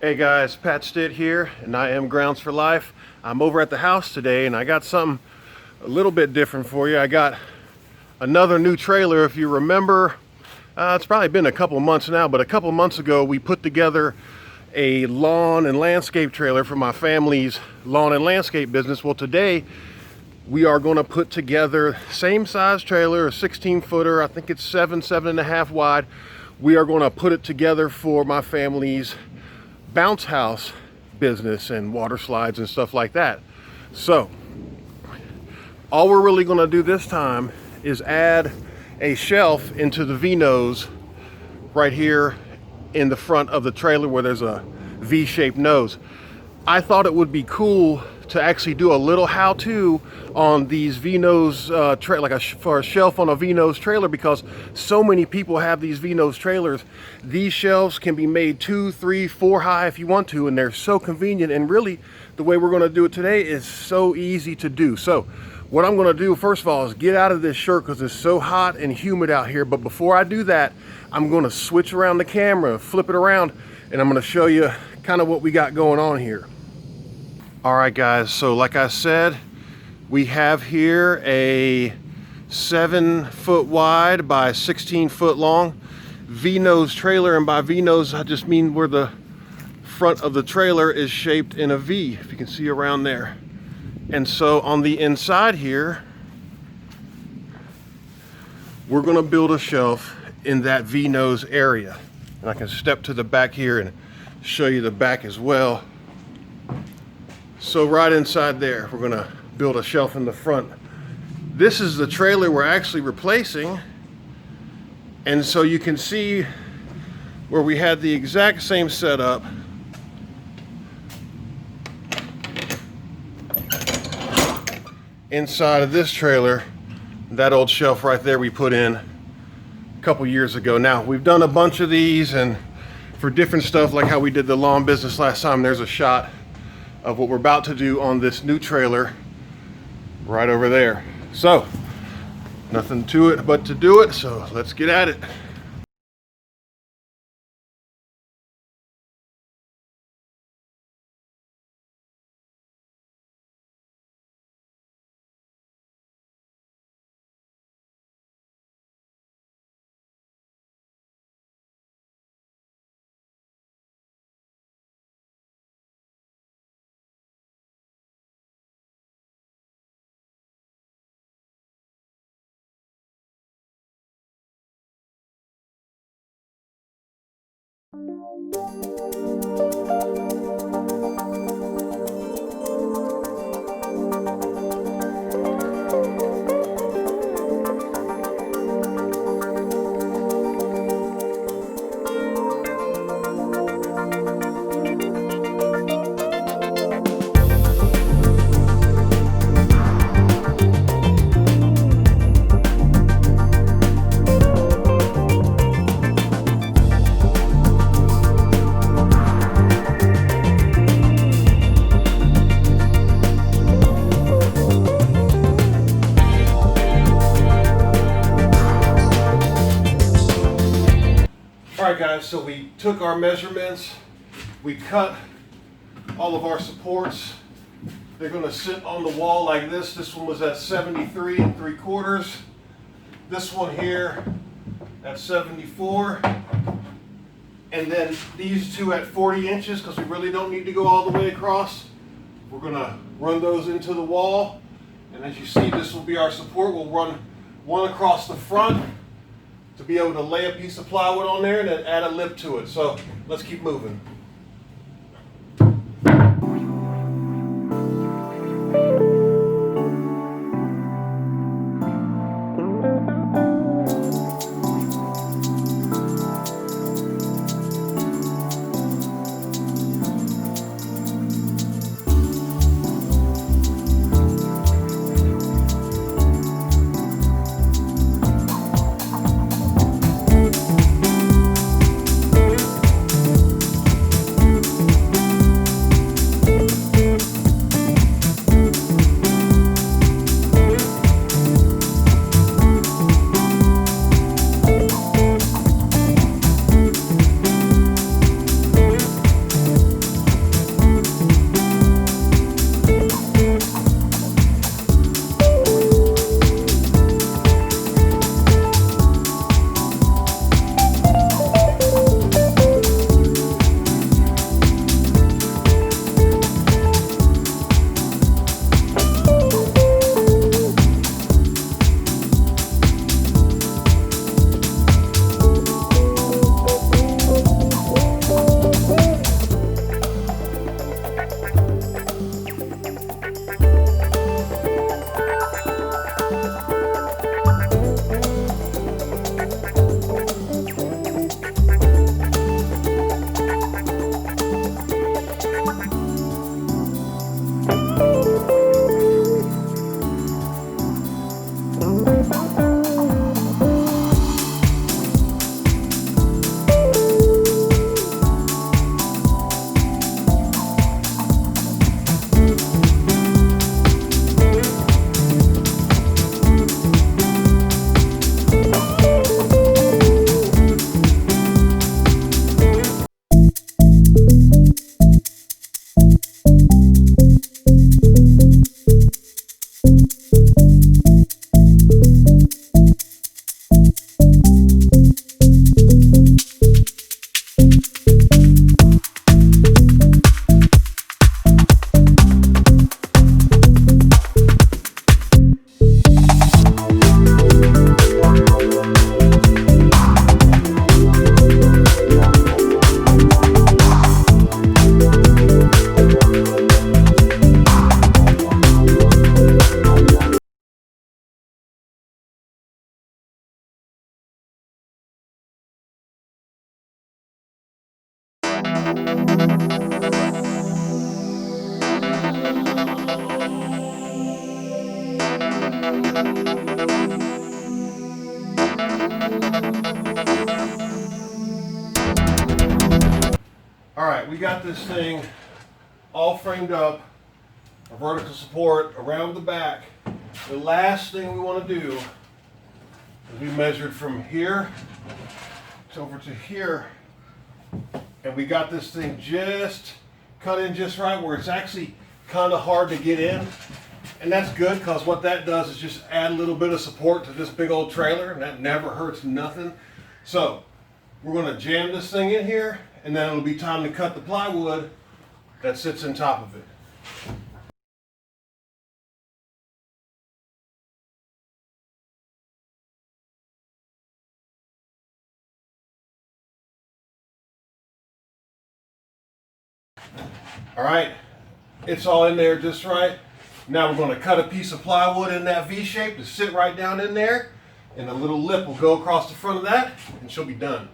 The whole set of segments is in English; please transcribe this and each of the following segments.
Hey guys, Pat Stitt here, and I am Grounds for Life. I'm over at the house today, and I got something a little bit different for you. I got another new trailer. If you remember, it's probably been a couple months now, but a couple months ago we put together a lawn and landscape trailer for my family's lawn and landscape business. Well, today we are going to put together same size trailer, a 16-footer. I think it's 7.5 wide. We are going to put it together for my family's bounce house business and water slides and stuff like that. So all we're really going to do this time is add a shelf into the V-nose right here in the front of the trailer where there's a V-shaped nose. I thought it would be cool to actually do a little how-to on these V-nose for a shelf on a V-nose trailer, because so many people have these V-nose trailers. These shelves can be made 2, 3, 4 high if you want to, and they're so convenient. And really, the way we're going to do it today is so easy to do. So what I'm going to do first of all is get out of this shirt because it's so hot and humid out here. But before I do that, I'm going to switch around the camera, flip it around, and I'm going to show you kind of what we got going on here. All right guys, so like I said, we have here a 7-foot wide by 16-foot long V-nose trailer, and by V-nose I just mean where the front of the trailer is shaped in a V, if you can see around there. And so on the inside here, we're going to build a shelf in that V-nose area. And I can step to the back here and show you the back as well. So right inside there, we're going to build a shelf in the front. This is the trailer we're actually replacing. And so you can see where we had the exact same setup. Inside of this trailer, that old shelf right there we put in a couple years ago. Now, we've done a bunch of these, and for different stuff, like how we did the lawn business last time, there's a shot of what we're about to do on this new trailer right over there. So nothing to it but to do it, so let's get at it. Guys, so we took our measurements, we cut all of our supports. They're going to sit on the wall like this. This one was at 73 3/4. This one here at 74. And then these two at 40 inches, because we really don't need to go all the way across. We're going to run those into the wall. And as you see, this will be our support. We'll run one across the front to be able to lay a piece of plywood on there and then add a lip to it. So let's keep moving. Alright, we got this thing all framed up, a vertical support around the back. The last thing we want to do is we measured from here to over to here, and we got this thing just cut in just right where it's actually kind of hard to get in. And that's good, because what that does is just add a little bit of support to this big old trailer, and that never hurts nothing. So we're going to jam this thing in here, and then it'll be time to cut the plywood that sits on top of it. All right, it's all in there just right. Now we're going to cut a piece of plywood in that V shape to sit right down in there, and a little lip will go across the front of that, and she'll be done.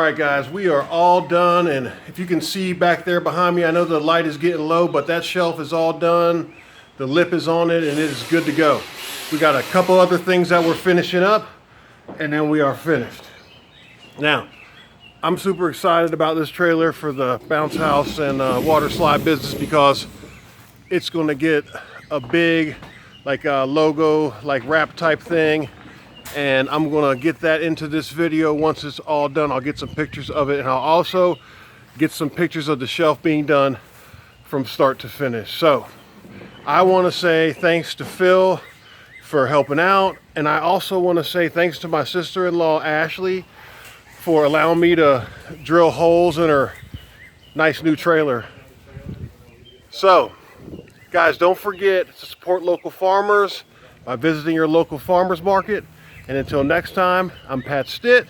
right, guys, we are all done, and if you can see back there behind me, I know the light is getting low, but that shelf is all done. The lip is on it, and it is good to go. We got a couple other things that we're finishing up, and then we are finished. Now, I'm super excited about this trailer for the bounce house and water slide business because it's going to get a big, like a logo, like wrap type thing. And I'm gonna get that into this video once it's all done. I'll get some pictures of it, and I'll also get some pictures of the shelf being done from start to finish. So I want to say thanks to Phil for helping out, and I also want to say thanks to my sister-in-law Ashley for allowing me to drill holes in her nice new trailer. So guys, don't forget to support local farmers by visiting your local farmers market. And until next time, I'm Pat Stitt,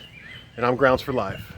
and I'm Grounds for Life.